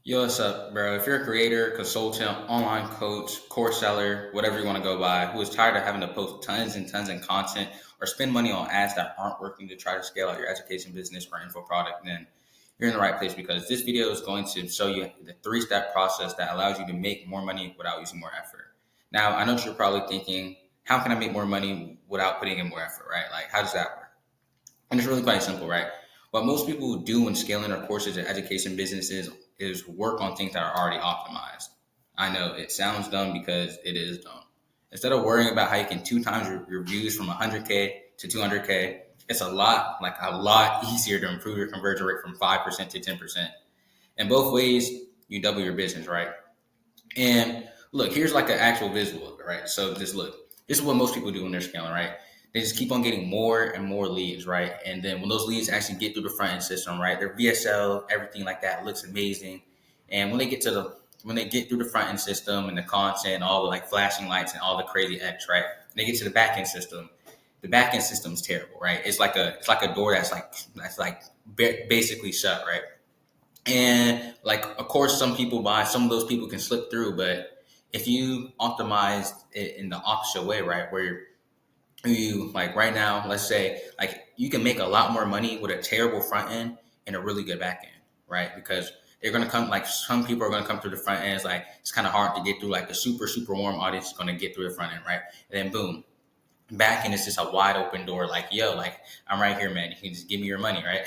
Yo, what's up, bro? If you're a creator, consultant, online coach, course seller, whatever you want to go by, who is tired of having to post tons and tons of content or spend money on ads that aren't working to try to scale out your education business or info product, then you're in the right place because this video is going to show you the three-step process that allows you to make more money without using more effort. Now, I know what you're probably thinking, how can I make more money without putting in more effort, right? Like, how does that work? And it's really quite simple, right? What most people do when scaling their courses and education businesses is work on things that are already optimized. I know it sounds dumb because it is dumb. Instead of worrying about how you can two times your views from 100K to 200K, it's a lot easier to improve your conversion rate from 5% to 10%. In both ways, you double your business, right? And look, here's like an actual visual of it, right? So just look, this is what most people do when they're scaling, right? They just keep on getting more and more leads, right? And then when those leads actually get through the front end system, right, their VSL, everything like that looks amazing. And when they get through the front end system and the content, all the like flashing lights and all the crazy X, right? And they get to the back end system. The back end system is terrible, right? It's like a door that's like basically shut, right? And like, of course, some of those people can slip through, but if you optimize it in the opposite way, right, where you like right now, let's say like you can make a lot more money with a terrible front end and a really good back end, right? Because they're gonna come like some people are gonna come through the front end. It's kind of hard to get through. Like the super warm audience is gonna get through the front end, right? And then boom, back end is just a wide open door. Like yo, like I'm right here, man. You can just give me your money, right?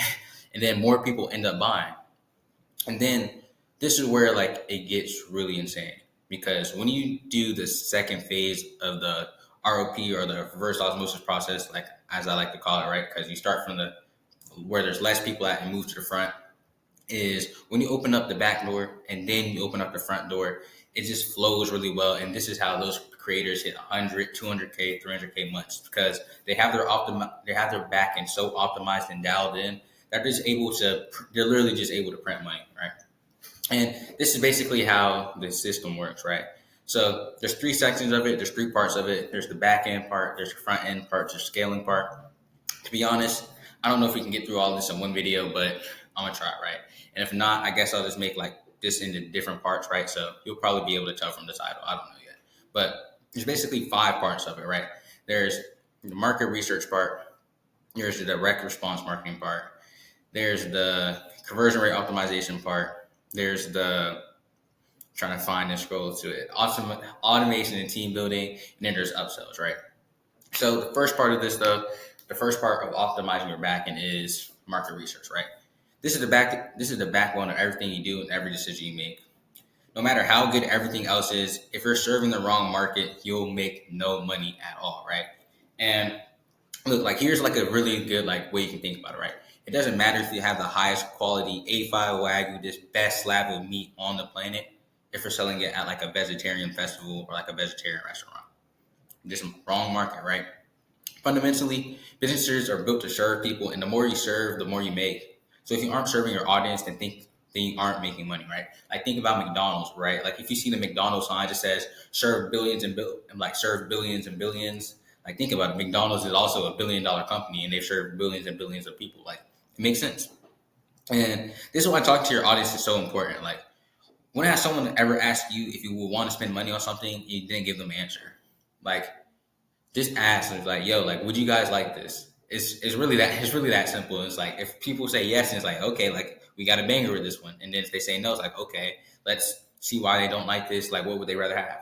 And then more people end up buying. And then this is where like it gets really insane because when you do the second phase of the ROP or the reverse osmosis process, like as I like to call it, right? Because you start from the where there's less people at and move to the front, is when you open up the back door and then you open up the front door, it just flows really well. And this is how those creators hit 100, 200K, 300K months because they have their back end so optimized and dialed in that they're literally just able to print money, right? And this is basically how the system works, right? So there's three sections of it. There's three parts of it. There's the back end part. There's the front end part. There's the scaling part. To be honest, I don't know if we can get through all this in one video, but I'm gonna try it, right? And if not, I guess I'll just make like this into different parts, right? So you'll probably be able to tell from the title. I don't know yet, but there's basically five parts of it, right? There's the market research part. There's the direct response marketing part. There's the conversion rate optimization part. There's the trying to find and scroll to it, automation and team building, and then there's upsells, right? So the first part of this, though, the first part of optimizing your backend is market research, right? This is the backbone of everything you do and every decision you make. No matter how good everything else is, if you're serving the wrong market, you'll make no money at all, right? And look, like here's like a really good like way you can think about it, right? It doesn't matter if you have the highest quality A5 Wagyu, this best slab of meat on the planet, if you're selling it at like a vegetarian festival or like a vegetarian restaurant. Just wrong market, right? Fundamentally, businesses are built to serve people, and the more you serve, the more you make. So if you aren't serving your audience, then you aren't making money, right? Like think about McDonald's, right? Like if you see the McDonald's sign that says serve billions and like serve billions and billions, like think about it. McDonald's is also a $1 billion company, and they've served billions and billions of people. Like it makes sense. And this is why talking to your audience is so important. Like when has someone ever asked you if you would want to spend money on something, you didn't give them an answer? Like just ask and it's like, yo, like, would you guys like this? It's really that simple. It's like if people say yes, and it's like, okay, like we got a banger with this one. And then if they say no, it's like, okay, let's see why they don't like this. Like, what would they rather have?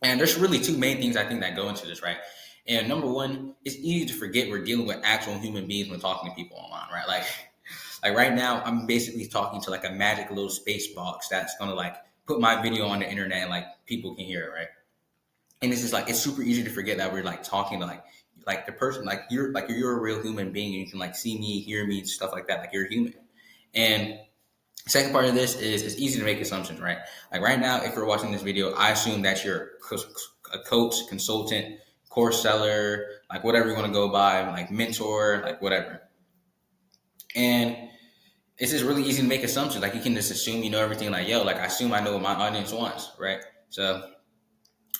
And there's really two main things I think that go into this, right? And number one, it's easy to forget we're dealing with actual human beings when talking to people online, right? Like right now, I'm basically talking to like a magic little space box that's gonna like put my video on the internet and like people can hear it, right? And it's just like it's super easy to forget that we're like talking to like the person like you're a real human being and you can like see me, hear me, stuff like that. Like you're human. And second part of this is it's easy to make assumptions, right? Like right now, if you're watching this video, I assume that you're a coach, consultant, course seller, like whatever you want to go by, like mentor, like whatever. And it's just really easy to make assumptions. Like you can just assume you know everything. Like yo, like I assume I know what my audience wants, right? So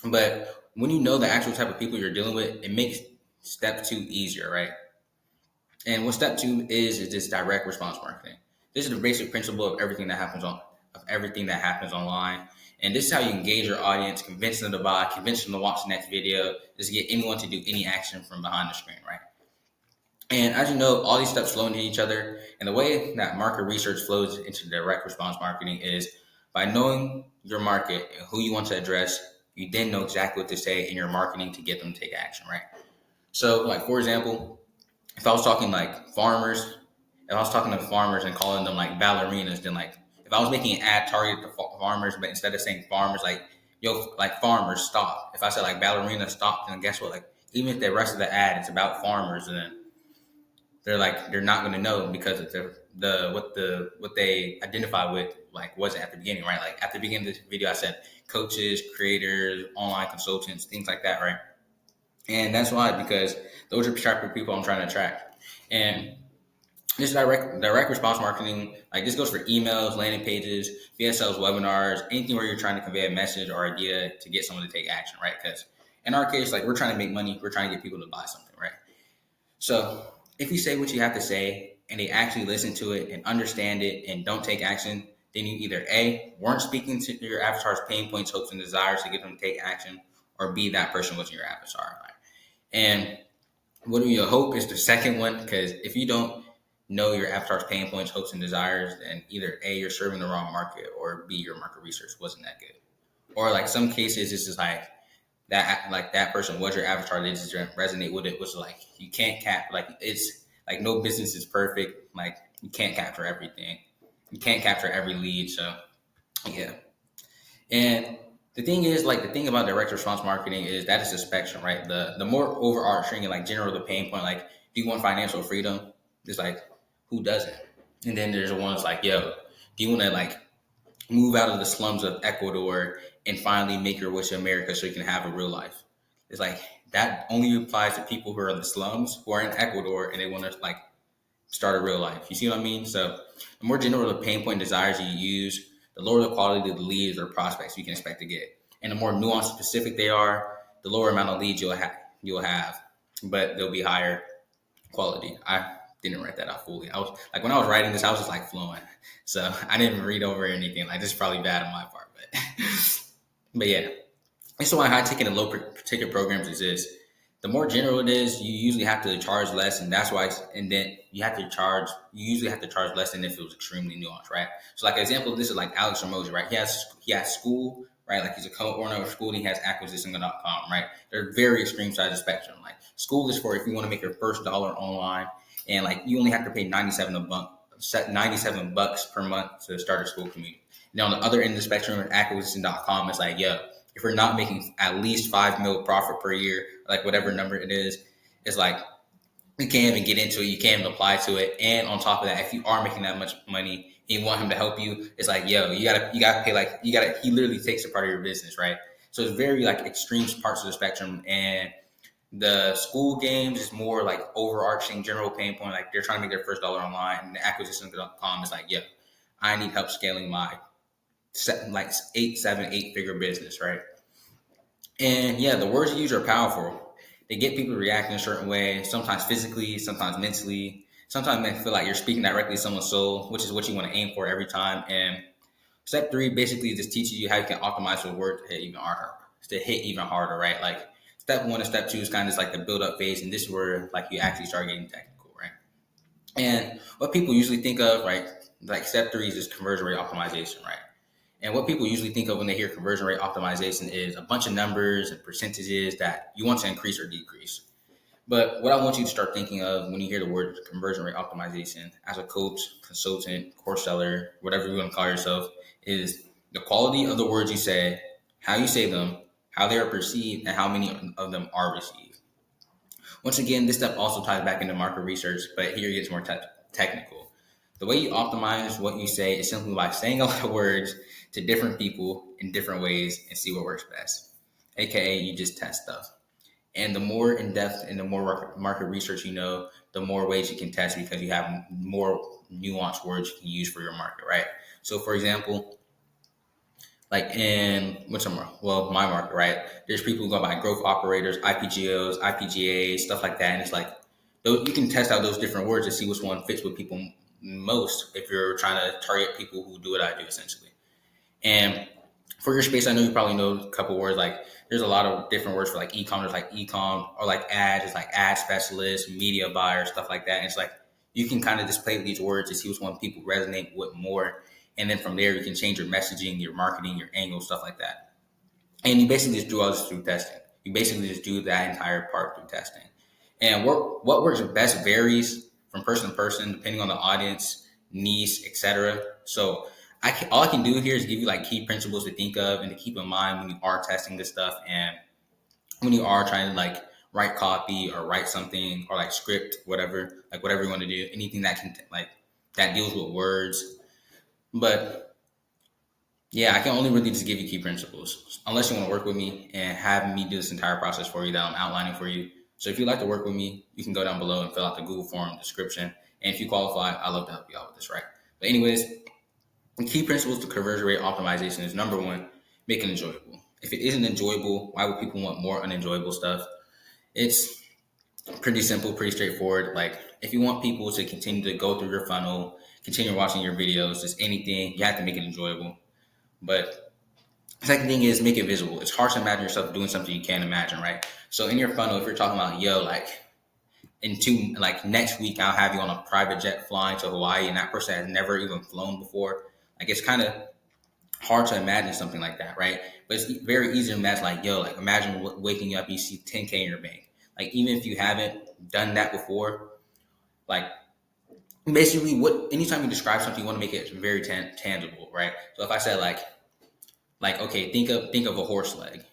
but when you know the actual type of people you're dealing with, it makes step two easier, right? And what step two is just direct response marketing. This is the basic principle of everything that happens everything that happens online. And this is how you engage your audience, convince them to buy, convince them to watch the next video, just get anyone to do any action from behind the screen, right? And as you know, all these steps flow into each other. And the way that market research flows into direct response marketing is by knowing your market and who you want to address, you then know exactly what to say in your marketing to get them to take action, right? So, like, for example, if I was talking like farmers, if I was talking to farmers and calling them like ballerinas, then like if I was making an ad targeted to farmers, but instead of saying farmers, like, yo, like farmers stop. If I said like ballerina stop, then guess what? Like, even if the rest of the ad is about farmers, then they're not going to know because it's what they identify with like wasn't at the beginning, right? Like at the beginning of this video, I said coaches, creators, online consultants, things like that, right? And that's why, because those are the type of people I'm trying to attract. And this direct response marketing, like this goes for emails, landing pages, VSLs, webinars, anything where you're trying to convey a message or idea to get someone to take action, right? Because in our case, like we're trying to make money, we're trying to get people to buy something, right? So if you say what you have to say and they actually listen to it and understand it and don't take action, then you either A, weren't speaking to your avatar's pain points, hopes, and desires to get them to take action, or B, that person wasn't your avatar, right? And what you hope is the second one, because if you don't know your avatar's pain points, hopes, and desires, then either A, you're serving the wrong market, or B, your market research wasn't that good. Or like some cases, it's just like that person was your avatar, they just didn't resonate with it, was like you can't cap, like it's like no business is perfect, like you can't capture everything, you can't capture every lead. So yeah. And the thing is, like the thing about direct response marketing is that it's a spectrum, right? The more overarching and like general the pain point, like do you want financial freedom? It's like who doesn't? And then there's the ones like, yo, do you want to like move out of the slums of Ecuador and finally make your way to America so you can have a real life? It's like that only applies to people who are in the slums, who are in Ecuador, and they want to like start a real life. You see what I mean? So the more general the pain point desires you use, the lower the quality of the leads or prospects you can expect to get. And the more nuanced specific they are, the lower amount of leads you'll have, but they'll be higher quality. I didn't write that out fully. I was like, when I was writing this, I was just like flowing. So I didn't read over anything. Like this is probably bad on my part, but yeah. This is why high ticket and low ticket programs exist. The more general it is, you usually have to charge less, and that's why. And then you usually have to charge less than if it was extremely nuanced, right? So, like an example of this is like Alex Ramosi, right? He has school, right? Like he's a co-owner of school, and he has acquisition.com, right? They're very extreme sides of the spectrum. Like school is for if you want to make your first dollar online, and like you only have to pay $97 per month to start a school community. And on the other end of the spectrum, acquisition.com is like, yo, if we're not making at least 5 mil profit per year, like whatever number it is, it's like you can't even get into it, you can't even apply to it. And on top of that, if you are making that much money and you want him to help you, it's like, yo, you gotta pay, like he literally takes a part of your business, right? So it's very like extreme parts of the spectrum. And the school games is more like overarching general pain point, like they're trying to make their first dollar online, and the acquisition.com is like, yo, I need help scaling my like 8 figure business, right? And yeah, the words you use are powerful. They get people to react in a certain way, sometimes physically, sometimes mentally. Sometimes they feel like you're speaking directly to someone's soul, which is what you want to aim for every time. And step 3 basically just teaches you how you can optimize the word to hit even harder, right? Like step 1 and step 2 is kind of just like the build up phase, and this is where like you actually start getting technical, right? And what people usually think of, right, like step 3 is just conversion rate optimization, right? And what people usually think of when they hear conversion rate optimization is a bunch of numbers and percentages that you want to increase or decrease. But what I want you to start thinking of when you hear the word conversion rate optimization as a coach, consultant, course seller, whatever you want to call yourself, is the quality of the words you say, how you say them, how they are perceived, and how many of them are received. Once again, this step also ties back into market research, but here it gets more technical. The way you optimize what you say is simply by saying a lot of words to different people in different ways and see what works best. AKA, you just test stuff. And the more in depth and the more market research you know, the more ways you can test because you have more nuanced words you can use for your market, right? So, for example, like in my market, right? There's people who go by growth operators, IPGOs, IPGAs, stuff like that. And it's like, you can test out those different words to see which one fits with people most if you're trying to target people who do what I do, essentially. And for your space, I know you probably know a couple words. Like there's a lot of different words for like e-commerce, like e-com, or like ads, it's like ad specialist, media buyer, stuff like that. And it's like you can kind of just play with these words to see which one people resonate with more. And then from there, you can change your messaging, your marketing, your angle, stuff like that. And you basically just do all this through testing. You basically just do that entire part through testing. And what works best varies from person to person, depending on the audience, niche, etc. So all I can do here is give you like key principles to think of and to keep in mind when you are testing this stuff and when you are trying to like write copy or write something or like script, whatever, like whatever you want to do, anything that can like that deals with words. But yeah, I can only really just give you key principles unless you want to work with me and have me do this entire process for you that I'm outlining for you. So if you'd like to work with me, you can go down below and fill out the Google form description. And if you qualify, I'd love to help you out with this, right? But anyways, the key principles to conversion rate optimization is number one, make it enjoyable. If it isn't enjoyable, why would people want more unenjoyable stuff? It's pretty simple, pretty straightforward. Like if you want people to continue to go through your funnel, continue watching your videos, just anything, you have to make it enjoyable. But the second thing is make it visible. It's hard to imagine yourself doing something you can't imagine, right? So in your funnel, if you're talking about, like next week, I'll have you on a private jet flying to Hawaii, and that person has never even flown before. Like it's kind of hard to imagine something like that, right? But it's very easy to imagine, like imagine waking up, you see 10K in your bank. Like even if you haven't done that before, like basically anytime you describe something, you want to make it very tangible, right? So if I said like okay, think of a horse leg.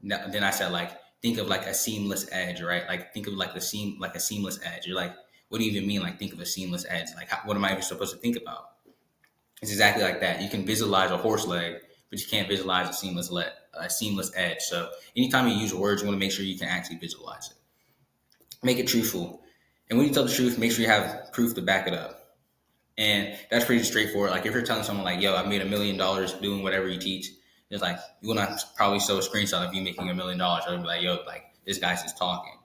Then I said like think of like a seamless edge, right? Like think of like a seamless edge. You're like, what do you even mean? Like think of a seamless edge. Like what am I even supposed to think about? It's exactly like that. You can visualize a horse leg, but you can't visualize a seamless edge. So anytime you use words, you want to make sure you can actually visualize it. Make it truthful. And when you tell the truth, make sure you have proof to back it up. And that's pretty straightforward. Like if you're telling someone like, yo, I made $1 million doing whatever you teach, it's like you're gonna probably show a screenshot of you making $1 million. Or be like, yo, like this guy's just talking.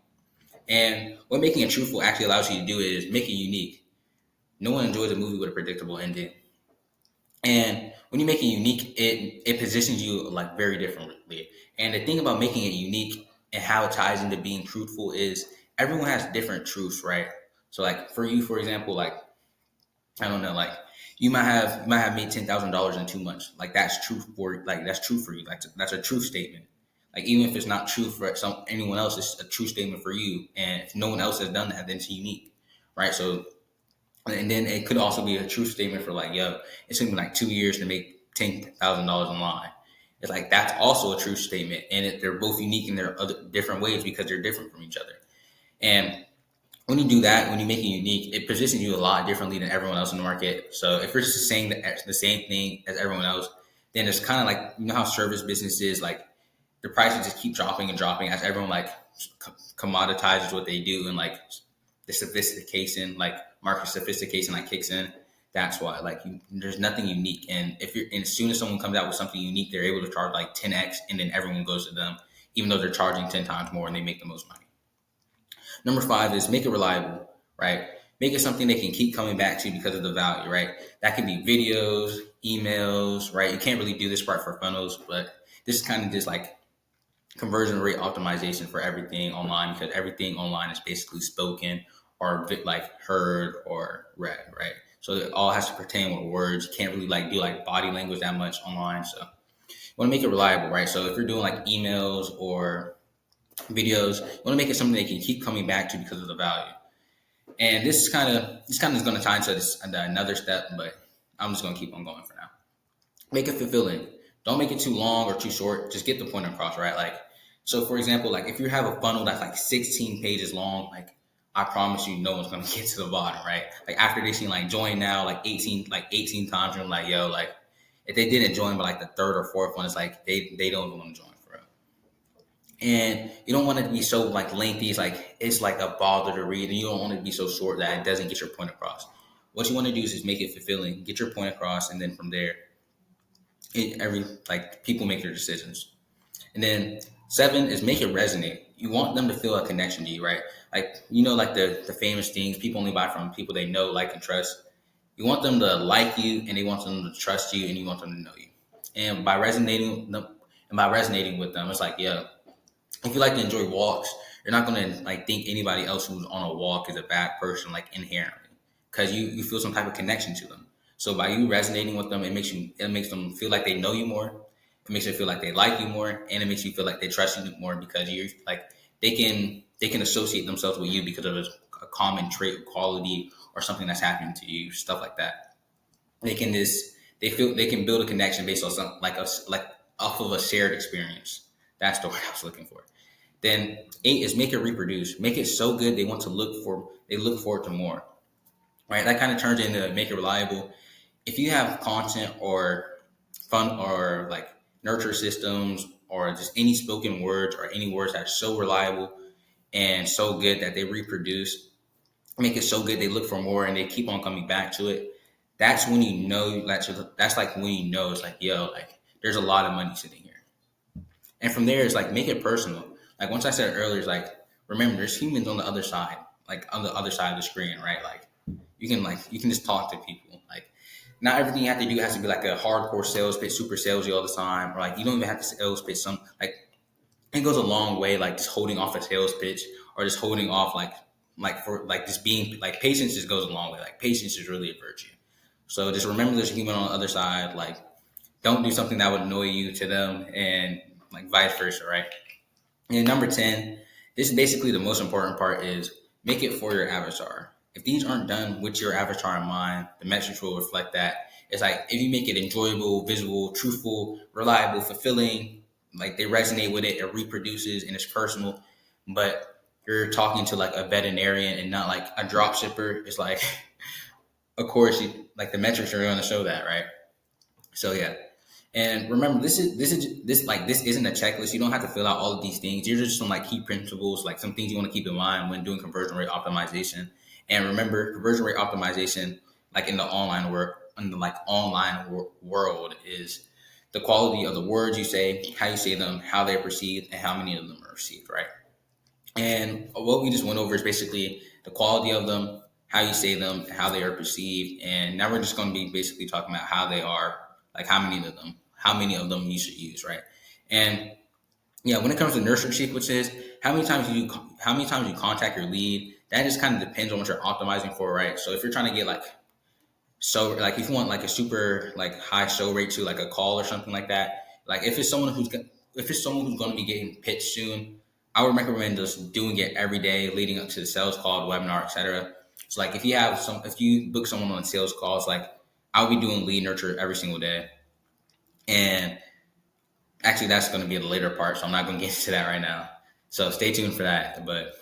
And what making it truthful actually allows you to do is make it unique. No one enjoys a movie with a predictable ending. And when you make it unique, it positions you like very differently. And the thing about making it unique and how it ties into being truthful is everyone has different truths, right? So like for you, for example, like I don't know, like you might have made $10,000 in 2 months. Like that's true for you. Like that's a true statement. Like even if it's not true for anyone else, it's a true statement for you. And if no one else has done that, then it's unique, right? So and then it could also be a true statement for like, yo, it took me like 2 years to make $10,000 online. It's like that's also a true statement, and they're both unique in their other different ways because they're different from each other. And when you do that, when you make it unique, it positions you a lot differently than everyone else in the market. So if you're just saying the same thing as everyone else, then it's kind of like, you know how service business is, like the prices just keep dropping and dropping as everyone like commoditizes what they do, and like the sophistication, like market sophistication, like kicks in. That's why there's nothing unique. And as soon as someone comes out with something unique, they're able to charge like 10x, and then everyone goes to them, even though they're charging 10 times more and they make the most money. Number 5 is make it reliable, right? Make it something they can keep coming back to because of the value, right? That can be videos, emails, right? You can't really do this part for funnels, but this is kind of just like conversion rate optimization for everything online, because everything online is basically spoken or like heard or read, right? So it all has to pertain with words. You can't really like do like body language that much online. So you want to make it reliable, right? So if you're doing like emails or videos, you want to make it something they can keep coming back to because of the value. And this kind of is going to tie into another step, but I'm just going to keep on going for now. Make it fulfilling. Don't make it too long or too short. Just get the point across, right? Like, so for example, like if you have a funnel that's like 16 pages long, like I promise you, no one's going to get to the bottom, right? Like after they see like join now, like 18 times, you're like, yo, like if they didn't join by like the third or fourth one, it's like they don't even want to join for real. And you don't want it to be so like lengthy. It's like a bother to read, and you don't want it to be so short that it doesn't get your point across. What you want to do is just make it fulfilling, get your point across, and then from there, people make their decisions. And then 7 is make it resonate. You want them to feel a connection to you, right? Like, like the famous things, people only buy from people they know, like, and trust. You want them to like you, and they want them to trust you, and you want them to know you. And by resonating with them, it's like, yeah, if you like to enjoy walks, you're not gonna like think anybody else who's on a walk is a bad person, like inherently, because you feel some type of connection to them. So by you resonating with them, it makes them feel like they know you more. It makes them feel like they like you more, and it makes you feel like they trust you more because you're like they can associate themselves with you because of a common trait, quality, or something that's happening to you, stuff like that. They can build a connection based on some like off of a shared experience. That's the word I was looking for. Then eight is make it reproduce. Make it so good they look forward to more. Right? That kind of turns into make it reliable. If you have content or fun or like nurture systems or just any spoken words or any words that's so reliable and so good that they reproduce, make it so good they look for more and they keep on coming back to it. That's when you know that's like when you know it's like, yo, like there's a lot of money sitting here. And from there, it's like make it personal. Like once I said earlier, it's like remember there's humans on the other side, like on the other side of the screen, right? Like you can just talk to people. Like not everything you have to do has to be like a hardcore sales pitch, super salesy all the time, or like you don't even have to sales pitch. Some like it goes a long way, like just holding off a sales pitch or just holding off like for like just being like patience just goes a long way. Like patience is really a virtue. So just remember there's a human on the other side. Like don't do something that would annoy you to them, and like vice versa, right? And number 10, this is basically the most important part is make it for your avatar. If these aren't done with your avatar in mind, the metrics will reflect that. It's like if you make it enjoyable, visual, truthful, reliable, fulfilling, like they resonate with it, it reproduces and it's personal, but you're talking to like a veterinarian and not like a drop shipper, it's like of course you like the metrics are going to show that, right? So yeah. And remember, this isn't a checklist. You don't have to fill out all of these things. These are just some like key principles, like some things you want to keep in mind when doing conversion rate optimization. And remember, conversion rate optimization, like in the online work, in the like world, is the quality of the words you say, how you say them, how they're perceived, and how many of them are received, right? And what we just went over is basically the quality of them, how you say them, how they are perceived, and now we're just going to be basically talking about how they are, like how many of them you should use, right? And yeah, when it comes to nurture sequences, how many times you contact your lead, that just kind of depends on what you're optimizing for, right? So if you're trying to get like if you want like a super like high show rate to like a call or something like that, like if it's someone who's going to be getting pitched soon, I would recommend just doing it every day leading up to the sales call, the webinar, etc. So like if you book someone on sales calls, like I'll be doing lead nurture every single day. And actually that's going to be the later part, so I'm not going to get into that right now. So stay tuned for that. But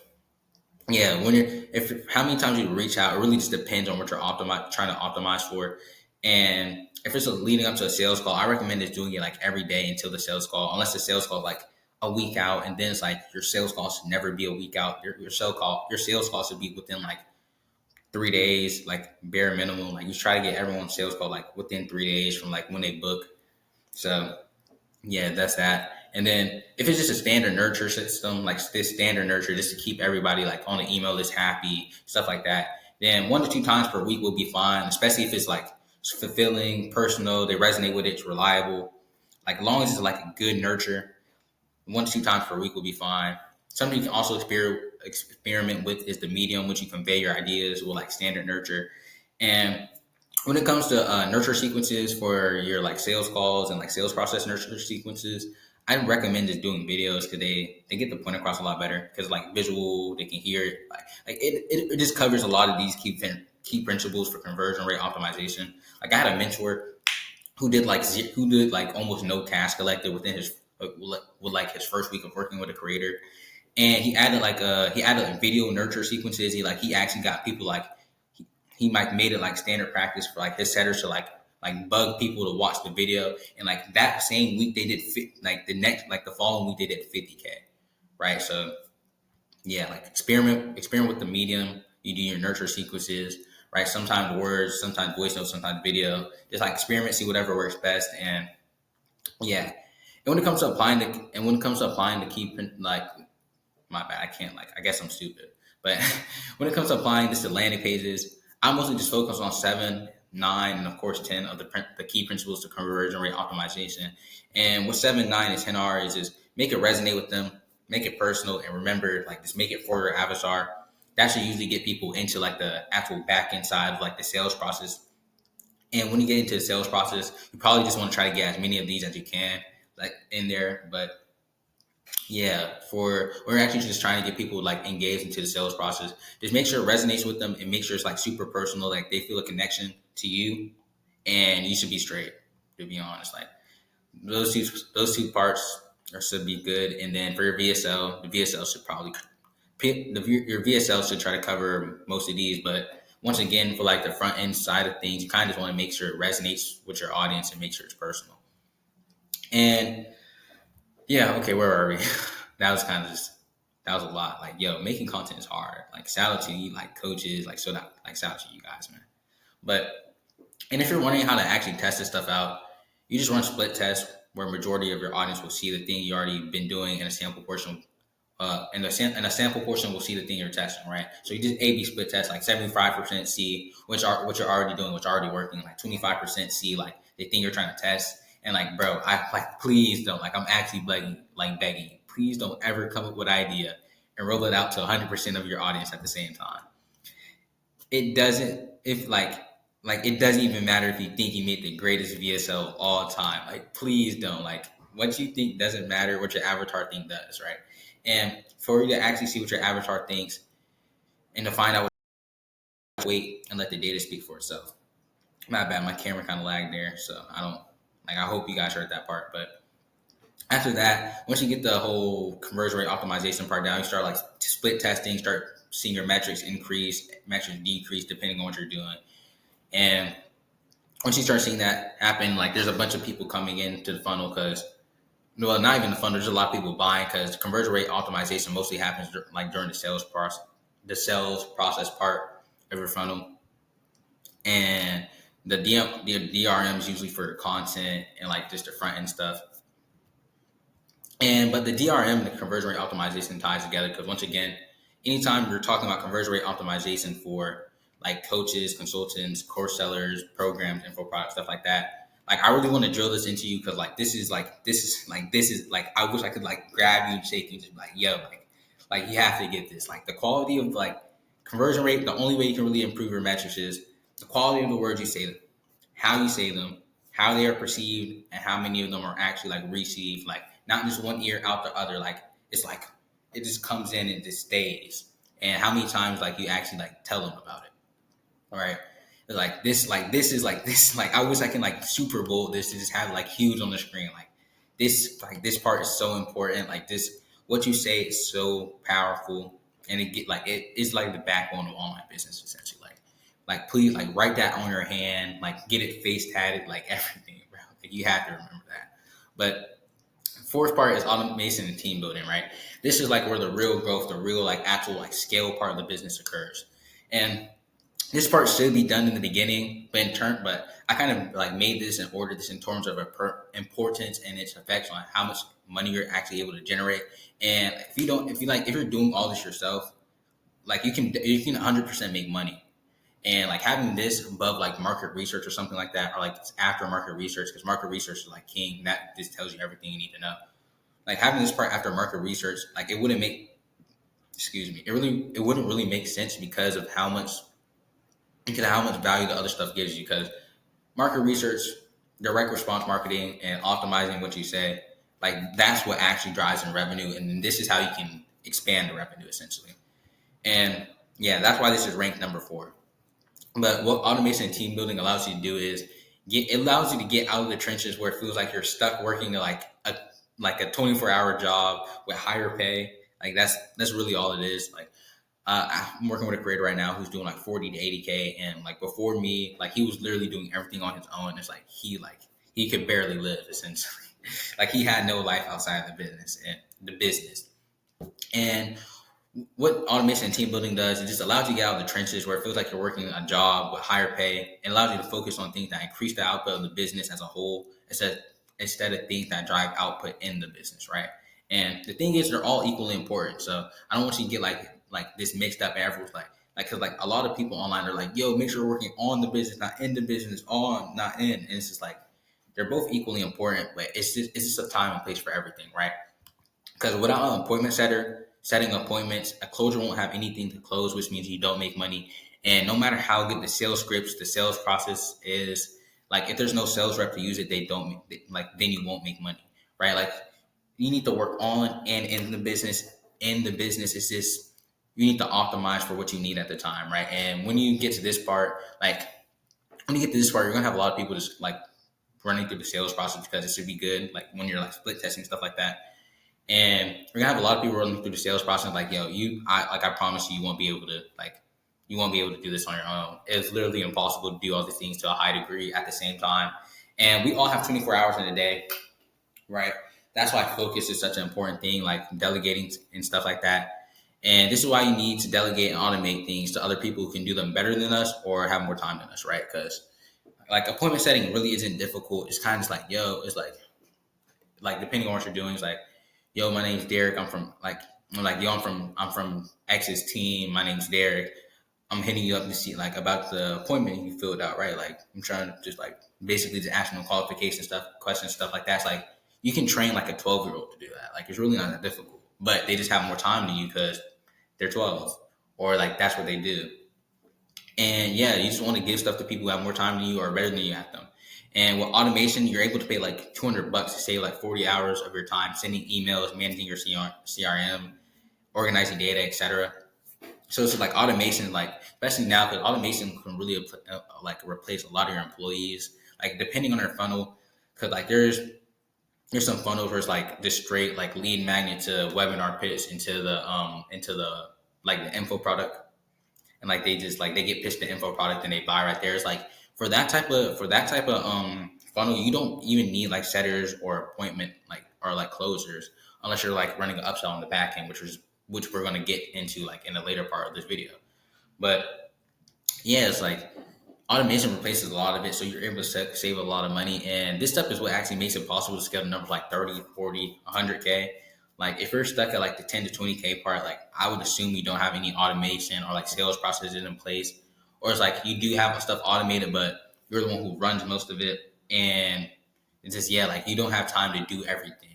yeah, if how many times you reach out, it really just depends on what you're trying to optimize for. And if it's leading up to a sales call, I recommend just doing it like every day until the sales call, unless the sales call is like a week out, and then it's like your sales call should never be a week out. Your sales call should be within like 3 days, like bare minimum. Like you try to get everyone's sales call like within 3 days from like when they book. So yeah, that's that. And then if it's just a standard nurture system, like this standard nurture, just to keep everybody like on the email list happy, stuff like that, then 1 to 2 times per week will be fine, especially if it's like fulfilling, personal, they resonate with it, it's reliable. Like long as it's like a good nurture, 1 to 2 times per week will be fine. Something you can also experiment with is the medium which you convey your ideas with like standard nurture. And when it comes to nurture sequences for your like sales calls and like sales process nurture sequences, I recommend just doing videos because they get the point across a lot better because like visual, they can hear it. Like it just covers a lot of these key principles for conversion rate optimization. Like I had a mentor who did like almost no cash collected within his with like his first week of working with a creator, and he added like video nurture sequences. He actually got people like he like made it like standard practice for like his setters to like bug people to watch the video, and like that same week they did like the following week they did 50K, right? So yeah, like experiment with the medium. You do your nurture sequences, right? Sometimes words, sometimes voice notes, sometimes video. Just like experiment, see whatever works best, and yeah. And when it comes to applying the key like my bad, I can't like I guess I'm stupid, but when it comes to applying this to landing pages, I mostly just focus on 9, and of course 10 of the key principles to conversion rate optimization. And what 7, 9, and 10 are is just make it resonate with them, make it personal, and remember, like, just make it for your avatar. That should usually get people into like the actual back end side of like the sales process. And when you get into the sales process, you probably just want to try to get as many of these as you can, like, in there. But yeah, we're actually just trying to get people like engaged into the sales process. Just make sure it resonates with them and make sure it's like super personal, like they feel a connection to you, and you should be straight. To be honest, like those two parts should be good. And then for your VSL, the VSL should probably your VSL should try to cover most of these. But once again, for like the front end side of things, you kind of just want to make sure it resonates with your audience and make sure it's personal. And yeah, okay, where are we? That was kind of just that was a lot. Like, yo, making content is hard. Like, shout out to you, like coaches, like so that, like shout out to you guys, man. But and if you're wondering how to actually test this stuff out, you just run a split test where majority of your audience will see the thing you already been doing, and a sample portion, and a sample portion will see the thing you're testing, right? So you just A/B split test, like 75% see what you're already doing, what's already working, like 25% see like the thing you're trying to test. And like, bro, I like, please don't, like, I'm actually begging you, please don't ever come up with an idea and roll it out to 100% of your audience at the same time. It doesn't, if like it doesn't even matter if you think you made the greatest VSL of all time. Like, please don't. Like, what you think doesn't matter. What your avatar think does, right? And for you to actually see what your avatar thinks and to find out, wait and let the data speak for itself. My bad, my camera kind of lagged there, so I don't like. I hope you guys heard that part. But after that, once you get the whole conversion rate optimization part down, you start like split testing, start seeing your metrics increase, metrics decrease depending on what you're doing. And once you start seeing that happen, like, there's a bunch of people coming into the funnel because, well, not even the funnel. There's a lot of people buying because conversion rate optimization mostly happens like during the sales process part of your funnel, and the DRM is usually for content and like just the front end stuff. And but the DRM and the conversion rate optimization ties together because, once again, anytime you're talking about conversion rate optimization for like coaches, consultants, course sellers, programs, info products, stuff like that. Like, I really want to drill this into you because like this is I wish I could like grab you and shake you and just be like, yo, like you have to get this. Like, the quality of like conversion rate, the only way you can really improve your metrics is the quality of the words you say, how you say them, how they are perceived, and how many of them are actually like received. Like, not just one ear out the other. Like, it's like it just comes in and just stays. And how many times like you actually like tell them about it. All right. Like, I wish I can like Super Bowl this to just have like huge on the screen. This part is so important. Like, this, what you say is so powerful, and it is like the backbone of online business essentially. Like please, like, write that on your hand, like get it face tatted, like everything, bro. Like, you have to remember that. But fourth part is automation and team building, right? This is like where the real growth, the real like actual like scale part of the business occurs. And this part should be done in the beginning, but I kind of like made this and ordered this in terms of importance and its effects on how much money you're actually able to generate. And if you're doing all this yourself, like, you can 100% make money. And like having this above like market research or something like that, or like after market research, because market research is like king. That just tells you everything you need to know. Like, having this part after market research, like, it wouldn't really make sense because of how much value the other stuff gives you. Because market research, direct response marketing, and optimizing what you say, like, that's what actually drives in revenue. And this is how you can expand the revenue essentially. And yeah, that's why this is ranked number 4. But what automation and team building allows you to do is it allows you to get out of the trenches where it feels like you're stuck working like a 24-hour job with higher pay. Like, that's really all it is. Like, I'm working with a creator right now who's doing like 40 to 80K, and like before me, like, he was literally doing everything on his own. It's like he could barely live essentially. Like, he had no life outside of the business. And what automation and team building does, it just allows you to get out of the trenches where it feels like you're working a job with higher pay, and allows you to focus on things that increase the output of the business as a whole, instead of things that drive output in the business, right? And the thing is, they're all equally important. So I don't want you to get like this mixed up. And everyone's Like, cause like a lot of people online are like, yo, make sure we're working on the business, not in the business, on, not in. And it's just like, they're both equally important, but it's just a time and place for everything, right? Because without an appointment setter setting appointments, a closer won't have anything to close, which means you don't make money. And no matter how good the sales scripts, the sales process is, like if there's no sales rep to use it, they don't like then you won't make money, right? Like you need to work on and in the business. In the business, it's just you need to optimize for what you need at the time, right? And when you get to this part, like when you get to this part, you're gonna have a lot of people just like running through the sales process because it should be good, like when you're like split testing stuff like that. And we're gonna have a lot of people running through the sales process like, yo, I promise you, you won't be able to like you won't be able to do this on your own. It's literally impossible to do all these things to a high degree at the same time. And we all have 24 hours in a day, right? That's why focus is such an important thing, like delegating and stuff like that. And this is why you need to delegate and automate things to other people who can do them better than us or have more time than us, right? Because like appointment setting really isn't difficult. It's kind of just like, yo, it's like depending on what you're doing, it's like, yo, my name's Derek. I'm like, yo, I'm from X's team. My name's Derek. I'm hitting you up to see like about the appointment you filled out, right? Like I'm trying to just like basically just asking them qualification stuff, questions, stuff like that. It's like you can train like a 12-year-old to do that. Like it's really not that difficult, but they just have more time than you because they're 12 or like that's what they do. And yeah, you just want to give stuff to people who have more time than you or better than you at them. And with automation, you're able to pay like $200 to save like 40 hours of your time sending emails, managing your CRM, organizing data, etc. So it's like automation, like especially now because automation can really like replace a lot of your employees. Like depending on their funnel, because like there's some funnels where it's like just straight like lead magnet to webinar pitch into the like the info product, and like they just like they get pitched the info product and they buy right there. It's like for that type of funnel, you don't even need like setters or appointment like or like closers unless you're like running an upsell on the back end, which we're gonna get into like in the later part of this video. But yeah, it's like automation replaces a lot of it, so you're able to save a lot of money. And this stuff is what actually makes it possible to scale to numbers like 30, 40, 100K. Like if you're stuck at like the 10 to 20K part, like I would assume you don't have any automation or like sales processes in place, or it's like you do have stuff automated, but you're the one who runs most of it, and it's just yeah, like you don't have time to do everything.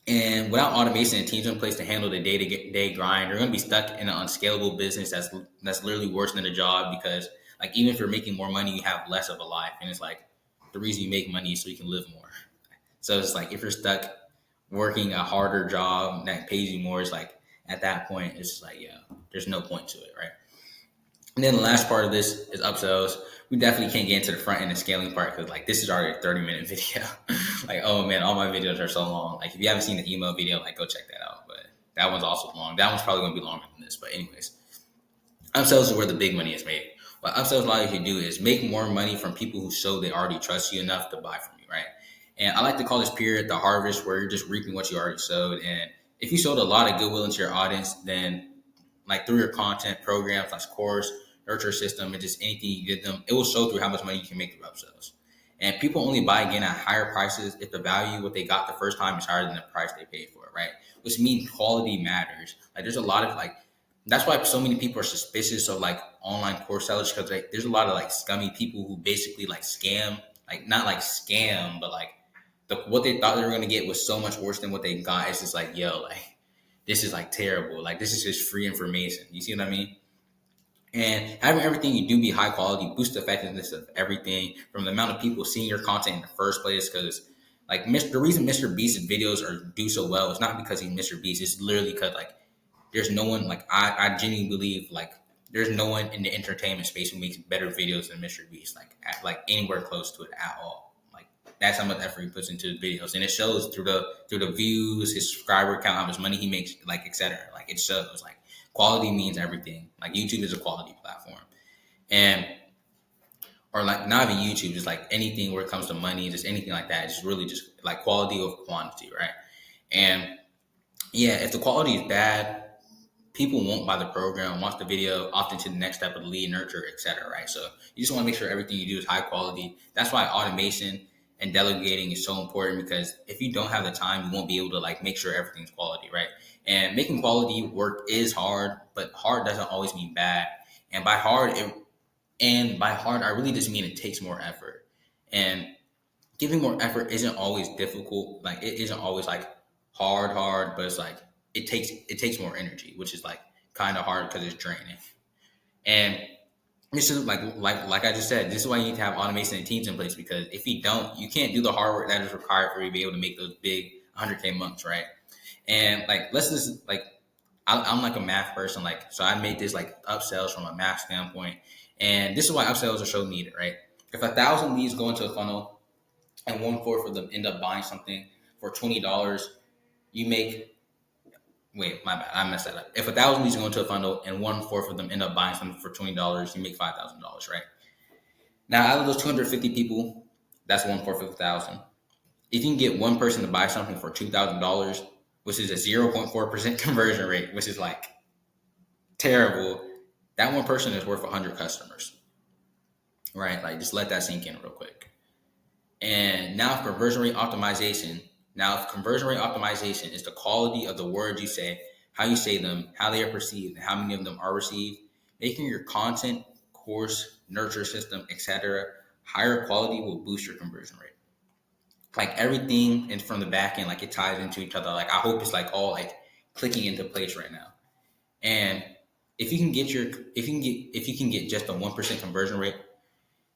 And without automation and teams in place to handle the day-to-day grind, you're going to be stuck in an unscalable business that's literally worse than a job because, like, even if you're making more money, you have less of a life. And it's like the reason you make money is so you can live more. So it's like if you're stuck working a harder job that pays you more, it's like at that point, it's just like, yeah, there's no point to it, right? And then the last part of this is upsells. We definitely can't get into the front end and scaling part because like this is already a 30-minute video. Like, oh man, all my videos are so long. Like if you haven't seen the email video, like go check that out. But that one's also long. That one's probably gonna be longer than this. But anyways, upsells is where the big money is made. What upsells allow you to do is make more money from people who show they already trust you enough to buy from you, right? And I like to call this period the harvest where you're just reaping what you already sowed. And if you showed a lot of goodwill into your audience, then like through your content programs like course, nurture system, and just anything you give them, it will show through how much money you can make through upsells. And people only buy again at higher prices if the value what they got the first time is higher than the price they paid for it, right? Which means quality matters. Like there's a lot of like that's why so many people are suspicious of like online course sellers because like there's a lot of like scummy people who basically like scam, like not like scam, but like what they thought they were gonna get was so much worse than what they got. It's just like yo, like this is like terrible. Like this is just free information. You see what I mean? And having everything you do be high quality boosts the effectiveness of everything from the amount of people seeing your content in the first place. Because like the reason Mr. Beast's videos do so well is not because he's Mr. Beast. It's literally because like there's no one like I genuinely believe like there's no one in the entertainment space who makes better videos than Mr. Beast. Like anywhere close to it at all. Like that's how much effort he puts into his videos, and it shows through the views, his subscriber count, how much money he makes, like etc. Like it shows like. Quality means everything. Like YouTube is a quality platform, and or like not even YouTube, just like anything where it comes to money, just anything like that. It's really just like quality over quantity, right? And yeah, if the quality is bad, people won't buy the program, watch the video, often to the next step of the lead nurture, etc. Right? So you just want to make sure everything you do is high quality. That's why automation and delegating is so important, because if you don't have the time, you won't be able to like make sure everything's quality, right? And making quality work is hard, but hard doesn't always mean bad. And by hard, I really just mean it takes more effort. And giving more effort isn't always difficult. Like it isn't always like hard, but it's like it takes more energy, which is like kind of hard because it's draining. And this is like I just said, this is why you need to have automation and teams in place, because if you don't, you can't do the hard work that is required for you to be able to make those big 100K months, right? And like let's just like I'm like a math person, like so I made this like upsells from a math standpoint, and this is why upsells are so needed, right? If 1,000 leads go into a funnel and 1/4 of them end up buying something for $20, you make wait, my bad, I messed that up. If 1,000 leads go into a funnel and 1/4 of them end up buying something for $20, you make $5,000, right? Now, out of those 250 people, that's 1/4 of 1,000. If you can get one person to buy something for $2,000, which is a 0.4% conversion rate, which is like terrible, that one person is worth 100 customers, right? Like just let that sink in real quick. And now if conversion rate optimization is the quality of the words you say, how you say them, how they are perceived, and how many of them are received, making your content, course, nurture system, etc. higher quality will boost your conversion rate. Like everything and from the back end, like it ties into each other. Like I hope it's like all like clicking into place right now. And if you can get just a 1% conversion rate,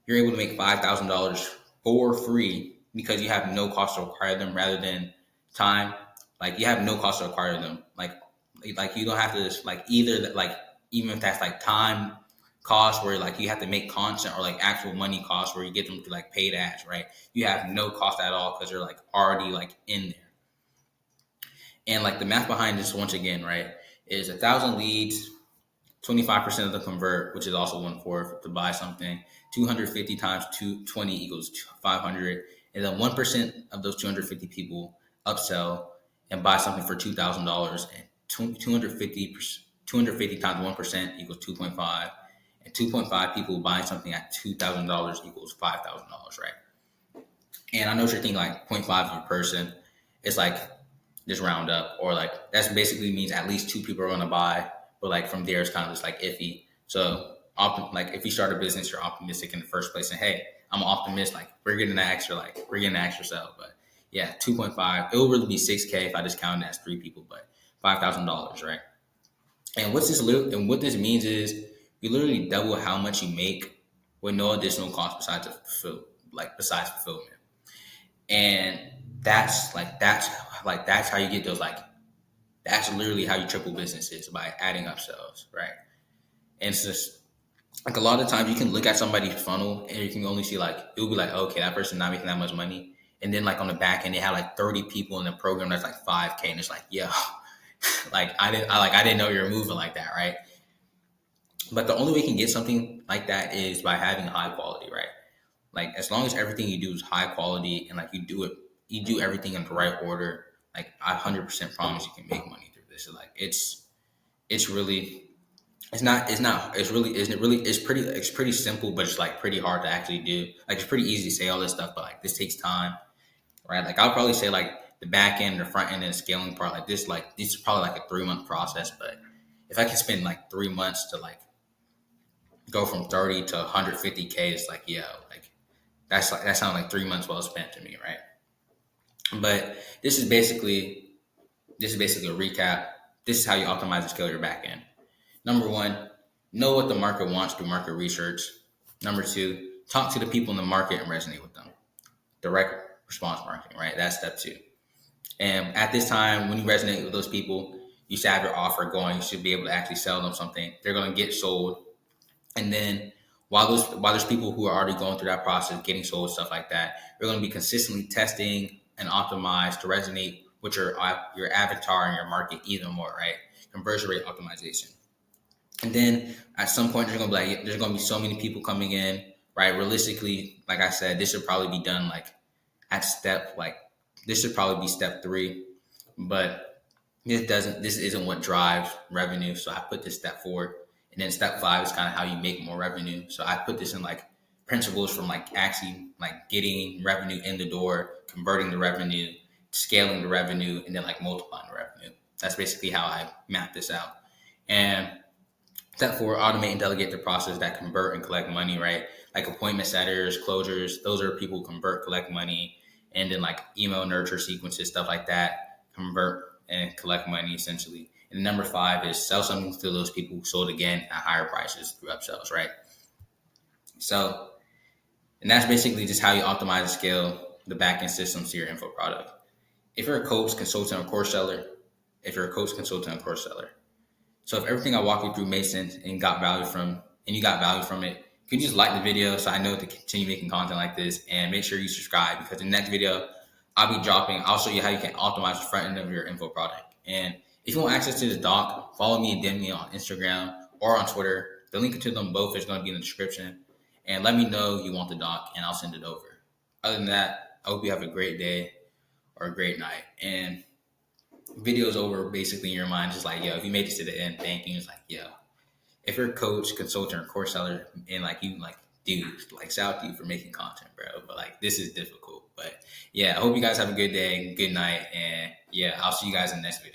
you're able to make $5,000 for free, because you have no cost to acquire them rather than time. Like you have no cost to acquire them. Like you don't have to just like either like even if that's like time cost where like you have to make content, or like actual money cost where you get them to like paid ads, right? You have no cost at all because they're like already like in there. And like the math behind this once again, right, is 1,000 leads, 25% of the convert, which is also 1/4 to buy something. 250 times 220 equals 500. And then 1% of those 250 people upsell and buy something for $2,000. And 250 times 1% equals 2.5. And 2.5 people buying something at $2,000 equals $5,000, right? And I know what you're thinking, like 0.5 of a person. It's like just round up, or like that's basically means at least two people are going to buy. But like from there, it's kind of just like iffy. So like if you start a business, you're optimistic in the first place, and hey, I'm an optimist. Like we're getting an extra sale. But yeah, 2.5. It will really be 6K if I just count it as three people, but $5,000, right? And what this means is you literally double how much you make with no additional cost besides fulfillment. And that's how you get those like that's literally how you triple businesses, by adding upsells, right? And it's just like a lot of times you can look at somebody's funnel and you can only see like it'll be like, okay, that person not making that much money, and then like on the back end they have like 30 people in the program that's like 5K, and it's like, yo, like I didn't know you were moving like that, right? But the only way you can get something like that is by having high quality, right? Like as long as everything you do is high quality and like you do everything in the right order, like I 100% promise you can make money through this. Like it's really it's pretty simple, but it's like pretty hard to actually do. Like it's pretty easy to say all this stuff, but like this takes time, right? Like I'll probably say like the back end, the front end, and the scaling part, like this is probably like a 3 month process. But if I can spend like 3 months to like go from 30 to 150K, it's like, yeah, like that sounds like 3 months well spent to me, right? But this is basically a recap. This is how you optimize and scale your back end. Number one, know what the market wants through market research. Number two, talk to the people in the market and resonate with them. Direct response marketing, right? That's step two. And at this time, when you resonate with those people, you should have your offer going. You should be able to actually sell them something. They're going to get sold. And then while there's people who are already going through that process, getting sold, stuff like that, you're going to be consistently testing and optimize to resonate with your avatar and your market even more, right? Conversion rate optimization. And then at some point, there's going to be so many people coming in, right? Realistically, like I said, this should probably be done like this should probably be step 3, but this isn't what drives revenue. So I put this step 4. And then step 5 is kind of how you make more revenue. So I put this in like principles from like actually like getting revenue in the door, converting the revenue, scaling the revenue, and then like multiplying the revenue. That's basically how I map this out. And step four, automate and delegate the process that convert and collect money, right? Like appointment setters, closures, those are people who convert, collect money, and then like email nurture sequences, stuff like that, convert and collect money essentially. And number five is sell something to those people who sold again at higher prices through upsells, right? So, and that's basically just how you optimize and scale the backend systems to your info product. If you're a coach, consultant, or course seller, if you're a coach, consultant, or course seller, so if everything I walk you through made sense and you got value from it, can you just like the video so I know to continue making content like this, and make sure you subscribe, because the next video I'll show you how you can optimize the front end of your info product. And if you want access to this doc, follow me and DM me on Instagram or on Twitter. The link to them both is going to be in the description. And let me know you want the doc and I'll send it over. Other than that, I hope you have a great day or a great night. And video's over basically in your mind, just like, yo, if you made it to the end, thank you. It's like, yo, if you're a coach, consultant, or course seller, and like you, like, dude, like, shout out to you for making content, bro. But like, this is difficult. But yeah, I hope you guys have a good day, good night, and yeah, I'll see you guys in the next video.